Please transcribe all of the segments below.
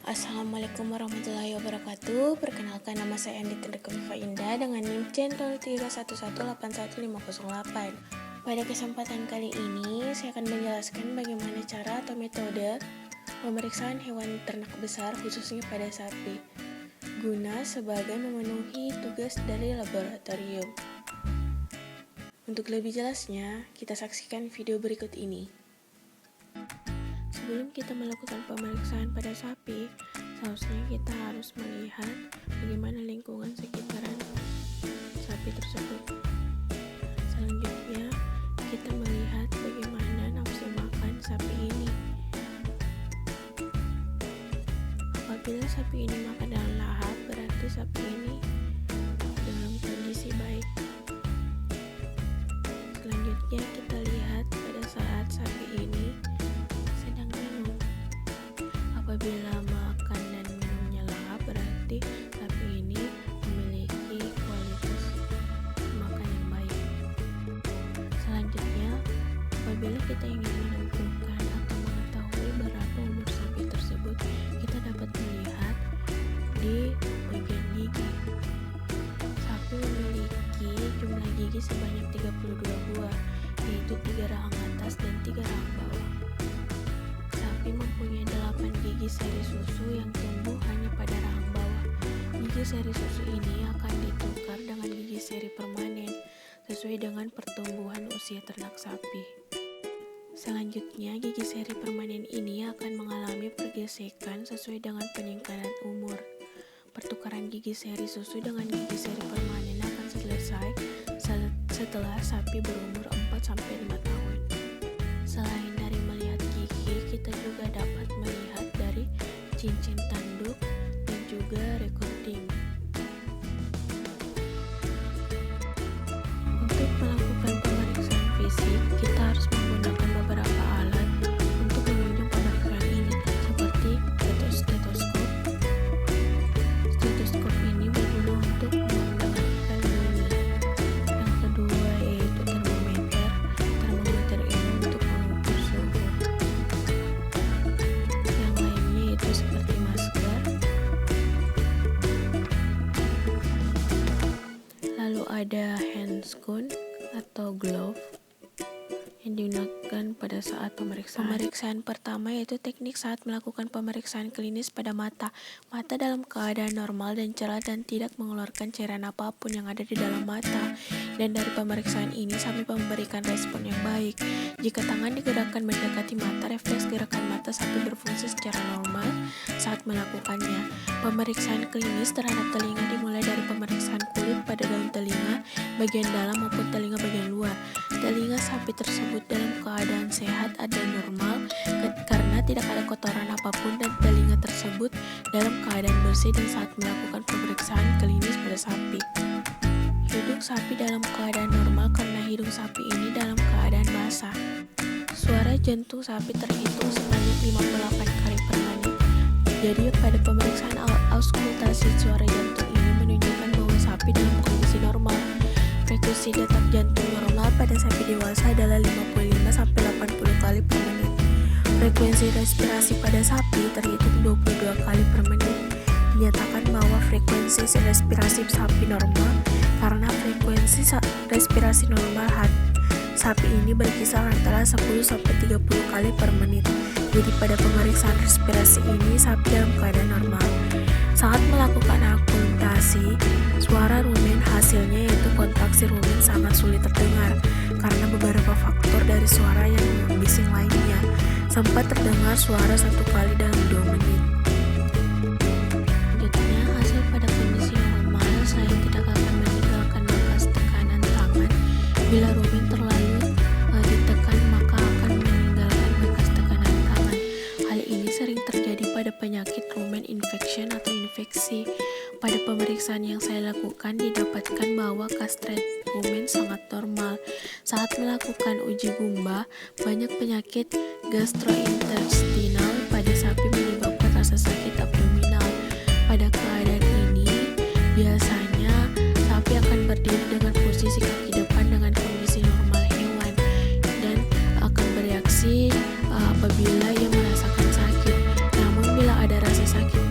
Assalamualaikum warahmatullahi wabarakatuh. Perkenalkan, nama saya Andi Tendekemifa Indah dengan NIM C0311811508. Pada kesempatan kali ini, saya akan menjelaskan bagaimana cara atau metode pemeriksaan hewan ternak besar khususnya pada sapi, guna sebagai memenuhi tugas dari laboratorium. Untuk lebih jelasnya, kita saksikan video berikut ini. Sebelum kita melakukan pemeriksaan pada sapi, seharusnya kita harus melihat bagaimana lingkungan sekitaran sapi tersebut. Selanjutnya, kita melihat bagaimana nafsu makan sapi ini. Apabila sapi ini makan dalam lahap, berarti sapi ini dalam kondisi baik. Selanjutnya, kita lihat pada saat sapi ini sedang minum. Apabila makan dan minumnya lahap, berarti sapi ini memiliki kualitas makan yang baik. Selanjutnya, apabila kita ingin menentukan atau mengetahui berapa umur sapi tersebut, kita dapat melihat di bagian gigi. Sapi memiliki jumlah gigi sebanyak 32 buah, yaitu 3 rahang atas dan 3 rahang bawah. Sapi mempunyai 8 gigi seri susu yang tumbuh hanya pada rahang bawah. Gigi seri susu ini akan ditukar dengan gigi seri permanen sesuai dengan pertumbuhan usia ternak sapi. Selanjutnya, gigi seri permanen ini akan mengalami pergesekan sesuai dengan peningkatan umur. Pertukaran gigi seri susu dengan gigi seri permanen akan selesai setelah sapi berumur 4-5 tahun. Selain dari melihat gigi, kita juga dapat melihat dari cincin tanduk dan juga recording. Untuk melakukan pemeriksaan fisik, kita harus menggunakan beberapa alat untuk menunjang pemeriksaan ini, seperti stetoskop. Stetoskop ini berguna untuk mendengarkan bunyi. Yang kedua yaitu termometer. Termometer ini untuk mengukur suhu. Yang lainnya yaitu seperti masker. Lalu ada handscoon atau glove yang digunakan pada saat pemeriksaan. Pemeriksaan pertama yaitu teknik saat melakukan pemeriksaan klinis pada mata. Mata dalam keadaan normal dan cerah dan tidak mengeluarkan cairan apapun yang ada di dalam mata. Dan dari pemeriksaan ini sapi memberikan respon yang baik. Jika tangan digerakkan mendekati mata, refleks gerakan mata sapi berfungsi secara normal saat melakukannya. Pemeriksaan klinis terhadap telinga dimulai dari pemeriksaan kulit pada daun telinga bagian dalam maupun telinga bagian luar. Telinga sapi tersebut dalam keadaan sehat dan normal karena tidak ada kotoran apapun dan telinga tersebut dalam keadaan bersih dan saat melakukan pemeriksaan klinis pada sapi. Hidung sapi dalam keadaan normal karena hidung sapi ini dalam keadaan basah. Suara jantung sapi terhitung sebanyak 58 kali per menit. Jadi pada pemeriksaan auskultasi suara jantung ini menunjukkan bahwa sapi dalam kondisi normal. Frekuensi detak jantung normal pada sapi dewasa adalah 55-80 kali per menit. Frekuensi respirasi pada sapi terhitung 22 kali per menit. Dinyatakan bahwa frekuensi respirasi sapi normal karena frekuensi respirasi normal sapi ini berkisar antara 10-30 kali per menit. Jadi pada pemeriksaan respirasi ini sapi dalam keadaan normal. Saat melakukan akultasi, suara rumen hasilnya yaitu kontraksi rumen sangat sulit terdengar karena beberapa faktor dari suara yang membising lainnya. Sempat terdengar suara 1 kali dalam 2 menit. Selanjutnya, hasil pada kondisi normal, selain tidak akan meninggalkan bekas tekanan tangan, bila rumen terlalu ditekan maka akan meninggalkan bekas tekanan tangan. Hal ini sering terjadi pada penyakit rumen infection atau infeksi. Pada pemeriksaan yang saya lakukan didapatkan bahwa kastrat rumen sangat normal. Saat melakukan uji gumba, banyak penyakit gastrointestinal pada sapi menyebabkan rasa sakit abdominal. Pada keadaan ini, biasanya sapi akan berdiri dengan posisi kaki depan dengan kondisi normal hewan dan akan bereaksi apabila ia merasakan sakit. Namun bila ada rasa sakit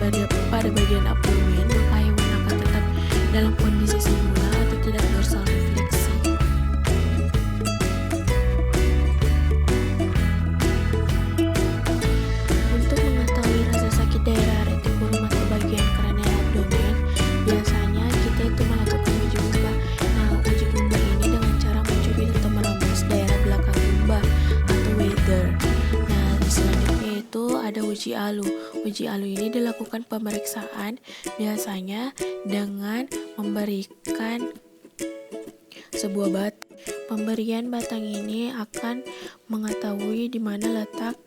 Uji ALU. Uji ALU ini dilakukan pemeriksaan biasanya dengan memberikan sebuah batang. Pemberian batang ini akan mengetahui di mana letak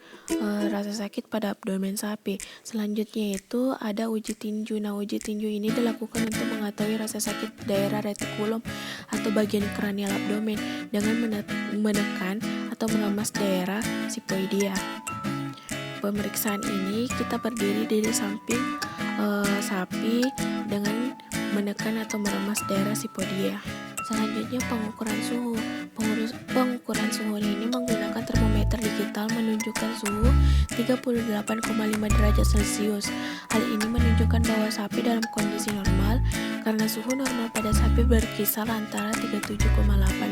rasa sakit pada abdomen sapi. Selanjutnya itu ada uji tinju. Nah, uji tinju ini dilakukan untuk mengetahui rasa sakit daerah retikulum atau bagian kranial abdomen dengan menekan atau melemas daerah sipoidea. Pemeriksaan ini kita berdiri di samping sapi dengan menekan atau meremas daerah sipoidea. Selanjutnya pengukuran suhu. Pengukuran suhu ini menggunakan termometer digital menunjukkan suhu 38,5 derajat Celcius. Hal ini menunjukkan bahwa sapi dalam kondisi normal karena suhu normal pada sapi berkisar antara 37,8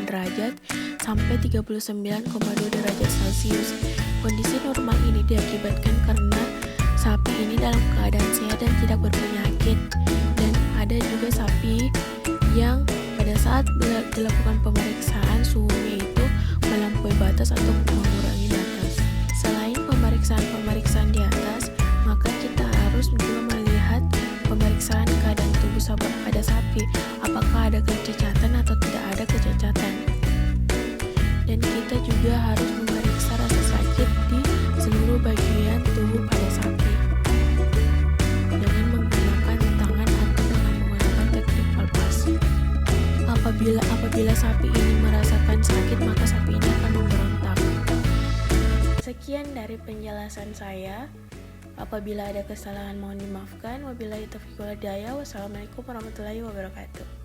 derajat sampai 39,2 derajat Celcius. Kondisi normal ini diakibatkan karena sapi ini dalam keadaan sehat dan tidak berpenyakit. Dan ada juga sapi yang pada saat dilakukan pemeriksaan suhunya itu melampaui batas atau mengurangi batas. Selain pemeriksaan di atas, maka kita harus juga melihat pemeriksaan keadaan tubuh pada sapi, apakah ada kecacatan atau tidak ada kecacatan. Dan kita juga harus memeriksa rasa sakit di seluruh bagian tubuh pada sapi dengan menggunakan tangan atau dengan menggunakan teknik palpasi. Apabila sapi ini merasakan sakit, maka sapi ini akan memberontak. Sekian dari penjelasan saya. Apabila ada kesalahan mohon dimaafkan. Wabillahi taufiq wal hidayah. Wassalamualaikum warahmatullahi wabarakatuh.